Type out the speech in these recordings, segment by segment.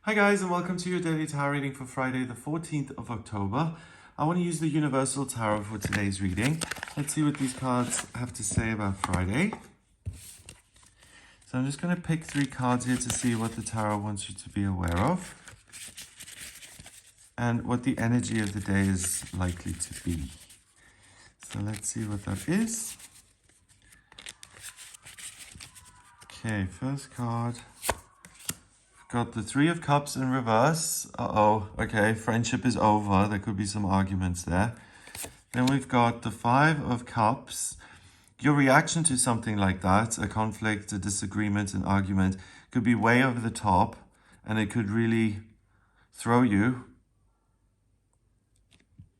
Hi guys, and welcome to your daily tarot reading for Friday the 14th of October. I want to use the Universal Tarot for today's reading. Let's see what these cards have to say about Friday. So I'm just going to pick 3 cards here to see what the tarot wants you to be aware of and what the energy of the day is likely to be. So let's see what that is. Okay, first card. Got the 3 of Cups in reverse. Okay, friendship is over. There could be some arguments there. Then we've got the 5 of Cups. Your reaction to something like that, a conflict, a disagreement, an argument, could be way over the top and it could really throw you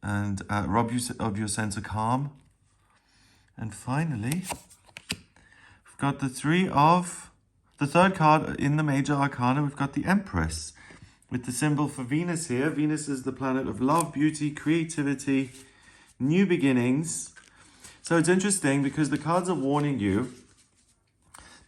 and rob you of your sense of calm. And finally, we've got the third card in the major arcana. We've got the Empress with the symbol for Venus here. Venus is the planet of love, beauty, creativity, new beginnings. So it's interesting because the cards are warning you.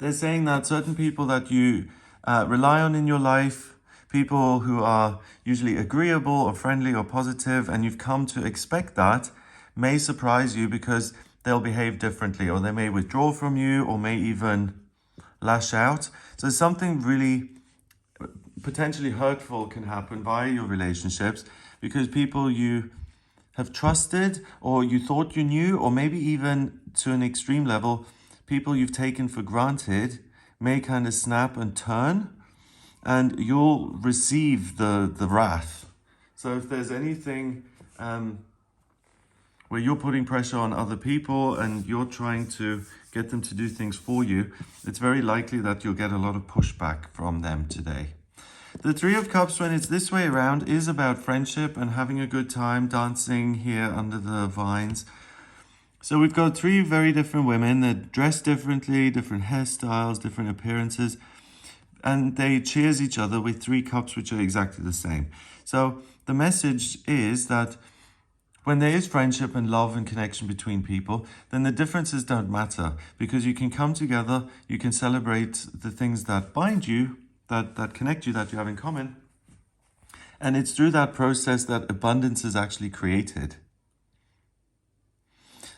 They're saying that certain people that you rely on in your life, people who are usually agreeable or friendly or positive, and you've come to expect that, may surprise you because they'll behave differently, or they may withdraw from you, or may even lash out. So something really potentially hurtful can happen via your relationships because people you have trusted or you thought you knew, or maybe even to an extreme level, people you've taken for granted may kind of snap and turn, and you'll receive the wrath. So if there's anything where you're putting pressure on other people and you're trying to get them to do things for you, it's very likely that you'll get a lot of pushback from them today. The 3 of Cups, when it's this way around, is about friendship and having a good time, dancing here under the vines. So we've got 3 very different women. They're dressed differently, different hairstyles, different appearances, and they cheers each other with 3 cups, which are exactly the same. So the message is that when there is friendship and love and connection between people, then the differences don't matter because you can come together, you can celebrate the things that bind you, that connect you, that you have in common. And it's through that process that abundance is actually created.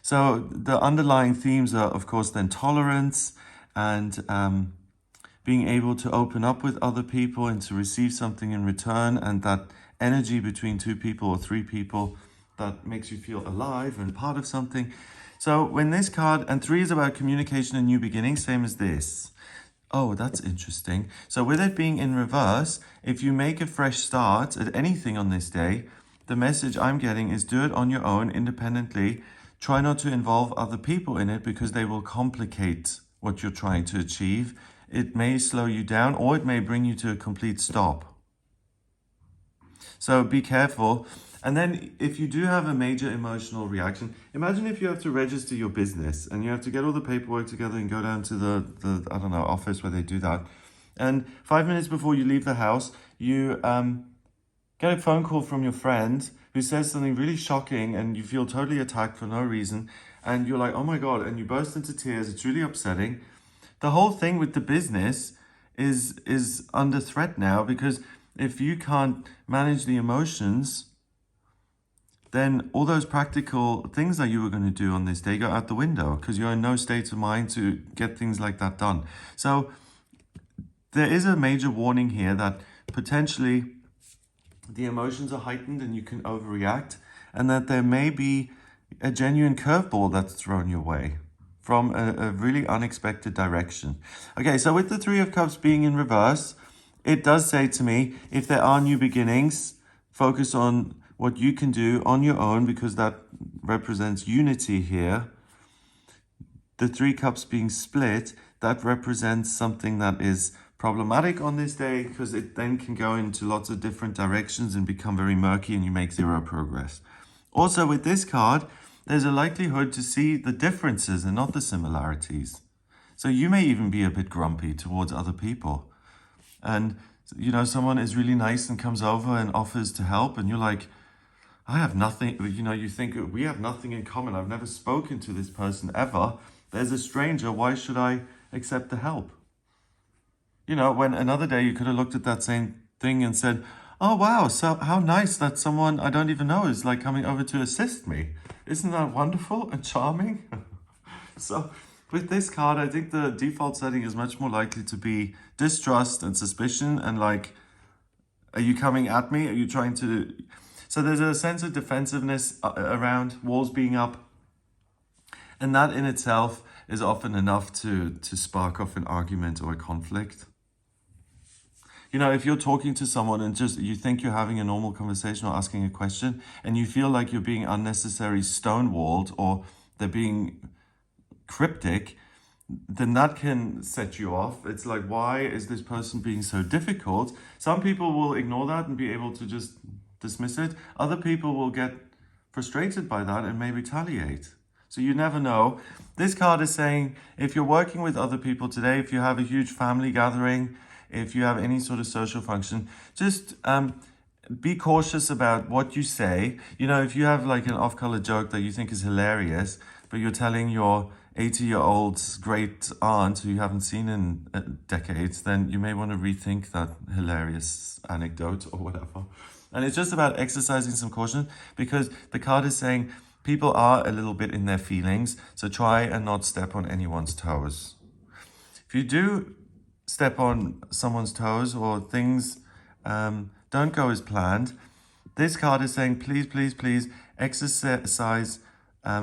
So the underlying themes are, of course, then tolerance and being able to open up with other people and to receive something in return, and that energy between 2 people or 3 people that makes you feel alive and part of something. So when this card, and 3 is about communication and new beginnings, same as this. Oh, that's interesting. So with it being in reverse, if you make a fresh start at anything on this day, the message I'm getting is do it on your own, independently. Try not to involve other people in it because they will complicate what you're trying to achieve. It may slow you down, or it may bring you to a complete stop. So be careful. And then if you do have a major emotional reaction, imagine if you have to register your business and you have to get all the paperwork together and go down to the I don't know, office where they do that. And 5 minutes before you leave the house, you get a phone call from your friend who says something really shocking and you feel totally attacked for no reason. And you're like, oh my God, and you burst into tears. It's really upsetting. The whole thing with the business is under threat now because if you can't manage the emotions, then all those practical things that you were going to do on this day go out the window because you're in no state of mind to get things like that done. So there is a major warning here that potentially the emotions are heightened and you can overreact, and that there may be a genuine curveball that's thrown your way from a really unexpected direction. Okay, so with the 3 of Cups being in reverse, it does say to me, if there are new beginnings, focus on what you can do on your own because that represents unity here. The 3 cups being split, that represents something that is problematic on this day because it then can go into lots of different directions and become very murky and you make 0 progress. Also with this card, there's a likelihood to see the differences and not the similarities. So you may even be a bit grumpy towards other people. And, you know, someone is really nice and comes over and offers to help and you're like, I have nothing, you know, you think we have nothing in common. I've never spoken to this person ever. There's a stranger. Why should I accept the help? You know, when another day you could have looked at that same thing and said, "Oh wow, so how nice that someone I don't even know is like coming over to assist me. Isn't that wonderful and charming?" So with this card, I think the default setting is much more likely to be distrust and suspicion and like, are you coming at me? Are you trying to... So there's a sense of defensiveness around walls being up. And that in itself is often enough to spark off an argument or a conflict. You know, if you're talking to someone and just you think you're having a normal conversation or asking a question and you feel like you're being unnecessarily stonewalled or they're being cryptic, then that can set you off. It's like, why is this person being so difficult? Some people will ignore that and be able to just dismiss it. Other people will get frustrated by that and may retaliate. So you never know. This card is saying, if you're working with other people today, if you have a huge family gathering, if you have any sort of social function, just be cautious about what you say. You know, if you have like an off-color joke that you think is hilarious, but you're telling your 80-year-old great aunt who you haven't seen in decades, then you may want to rethink that hilarious anecdote or whatever. And it's just about exercising some caution, because the card is saying people are a little bit in their feelings, so try and not step on anyone's toes. If you do step on someone's toes or things don't go as planned, this card is saying please, please, please exercise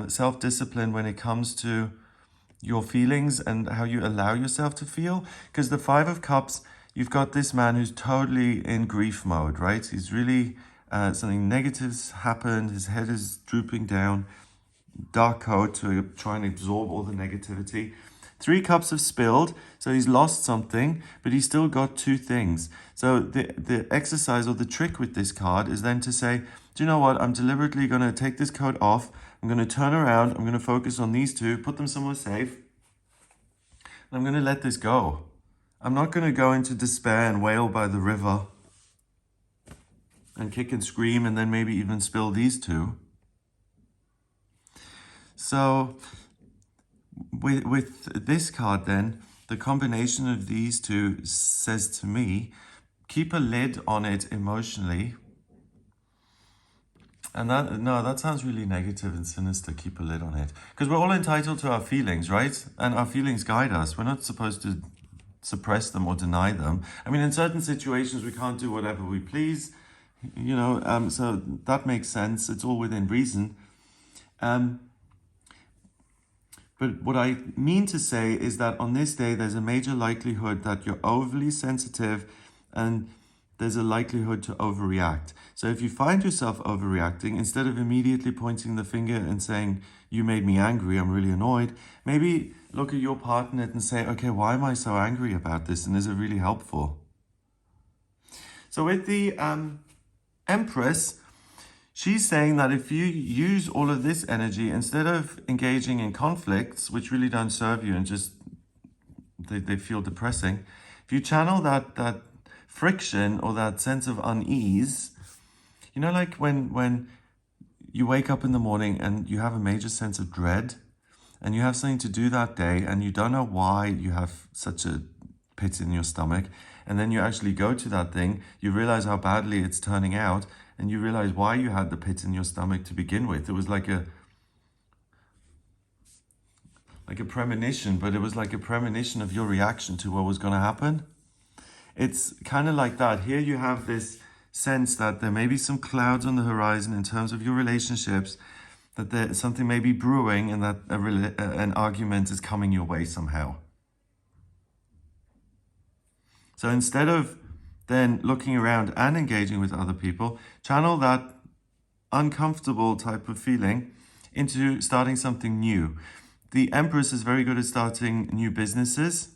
self-discipline when it comes to your feelings and how you allow yourself to feel. Because the Five of Cups, you've got this man who's totally in grief mode, right? He's really, something negative's happened, his head is drooping down, dark coat to try and absorb all the negativity. 3 cups have spilled, so he's lost something, but he's still got 2 things. So the exercise or the trick with this card is then to say, do you know what? I'm deliberately going to take this coat off. I'm going to turn around. I'm going to focus on these 2, put them somewhere safe. And I'm going to let this go. I'm not going to go into despair and wail by the river and kick and scream and then maybe even spill these 2. So with this card then, the combination of these 2 says to me, keep a lid on it emotionally. And that sounds really negative and sinister, keep a lid on it. Because we're all entitled to our feelings, right? And our feelings guide us. We're not supposed to suppress them or deny them. I mean, in certain situations, we can't do whatever we please, you know, so that makes sense. It's all within reason. But what I mean to say is that on this day, there's a major likelihood that you're overly sensitive and there's a likelihood to overreact. So if you find yourself overreacting, instead of immediately pointing the finger and saying, you made me angry, I'm really annoyed, maybe look at your partner and say, okay, why am I so angry about this? And is it really helpful? So with the Empress, she's saying that if you use all of this energy, instead of engaging in conflicts, which really don't serve you and just, they feel depressing, if you channel that friction or that sense of unease, you know, like when you wake up in the morning and you have a major sense of dread and you have something to do that day and you don't know why you have such a pit in your stomach, and then you actually go to that thing, you realize how badly it's turning out, and you realize why you had the pit in your stomach to begin with. It was like a premonition, but it was like a premonition of your reaction to what was going to happen. It's kind of like that. Here you have this sense that there may be some clouds on the horizon in terms of your relationships, that something may be brewing and that an argument is coming your way somehow. So instead of then looking around and engaging with other people, channel that uncomfortable type of feeling into starting something new. The Empress is very good at starting new businesses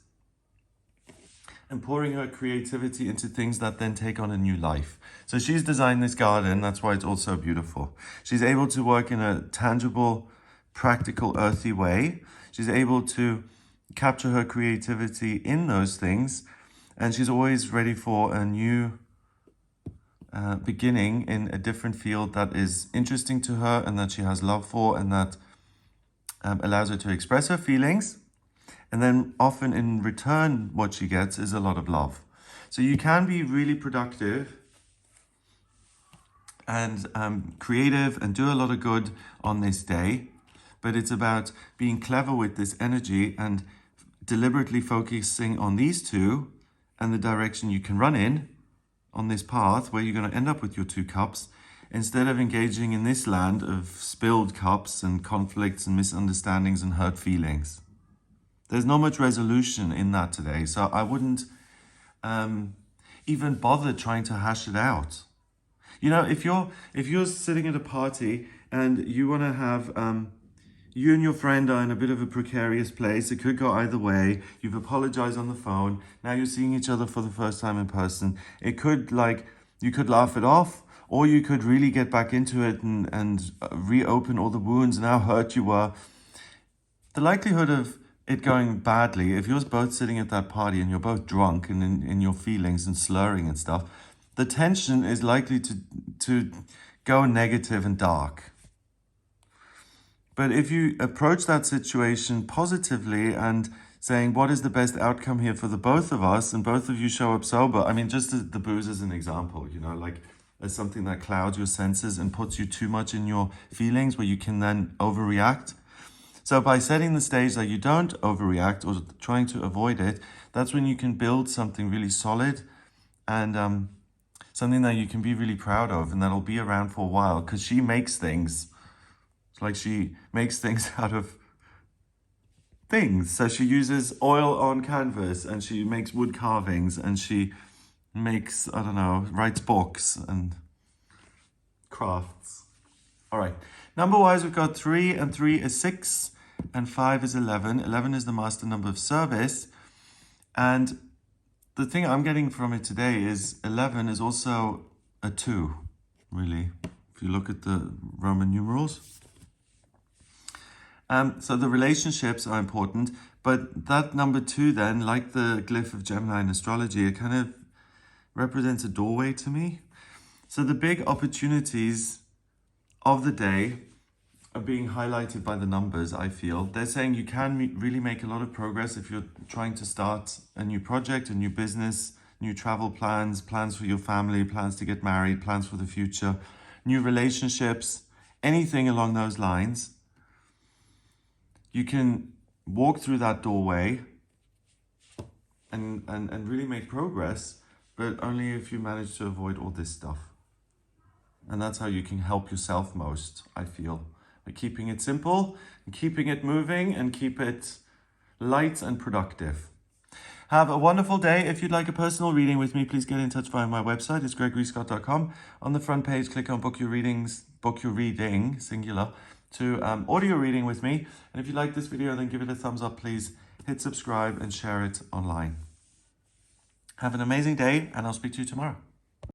and pouring her creativity into things that then take on a new life. So she's designed this garden, that's why it's all so beautiful. She's able to work in a tangible, practical, earthy way. She's able to capture her creativity in those things, and she's always ready for a new beginning in a different field that is interesting to her and that she has love for, and that allows her to express her feelings. And then often in return, what she gets is a lot of love. So you can be really productive and creative and do a lot of good on this day, but it's about being clever with this energy and deliberately focusing on these two and the direction you can run in on this path where you're going to end up with your 2 cups, instead of engaging in this land of spilled cups and conflicts and misunderstandings and hurt feelings. There's not much resolution in that today, so I wouldn't even bother trying to hash it out. You know, if you're sitting at a party and you want to have you and your friend are in a bit of a precarious place. It could go either way. You've apologized on the phone. Now you're seeing each other for the first time in person. It could, like, you could laugh it off, or you could really get back into it and reopen all the wounds and how hurt you were. The likelihood of it going badly, if you're both sitting at that party and you're both drunk and in your feelings and slurring and stuff, the tension is likely to go negative and dark. But if you approach that situation positively and saying, what is the best outcome here for the both of us, and both of you show up sober. I mean, just the booze as an example, you know, like as something that clouds your senses and puts you too much in your feelings where you can then overreact. So by setting the stage that you don't overreact or trying to avoid it, that's when you can build something really solid and something that you can be really proud of and that'll be around for a while, because she makes things. It's like she makes things out of things. So she uses oil on canvas and she makes wood carvings and she makes, I don't know, writes books and crafts. All right. Number-wise, we've got 3, and 3 is 6, and 5 is 11. 11 is the master number of service. And the thing I'm getting from it today is 11 is also a 2, really, if you look at the Roman numerals. So the relationships are important, but that number 2 then, like the glyph of Gemini in astrology, it kind of represents a doorway to me. So the big opportunities of the day are being highlighted by the numbers, I feel. They're saying you can really make a lot of progress if you're trying to start a new project, a new business, new travel plans, plans for your family, plans to get married, plans for the future, new relationships, anything along those lines. You can walk through that doorway and really make progress, but only if you manage to avoid all this stuff. And that's how you can help yourself most, I feel. By keeping it simple, and keeping it moving, and keep it light and productive. Have a wonderful day. If you'd like a personal reading with me, please get in touch via my website. It's gregoryscott.com. On the front page, click on book your reading, singular, to audio reading with me. And if you like this video, then give it a thumbs up, please. Hit subscribe and share it online. Have an amazing day, and I'll speak to you tomorrow.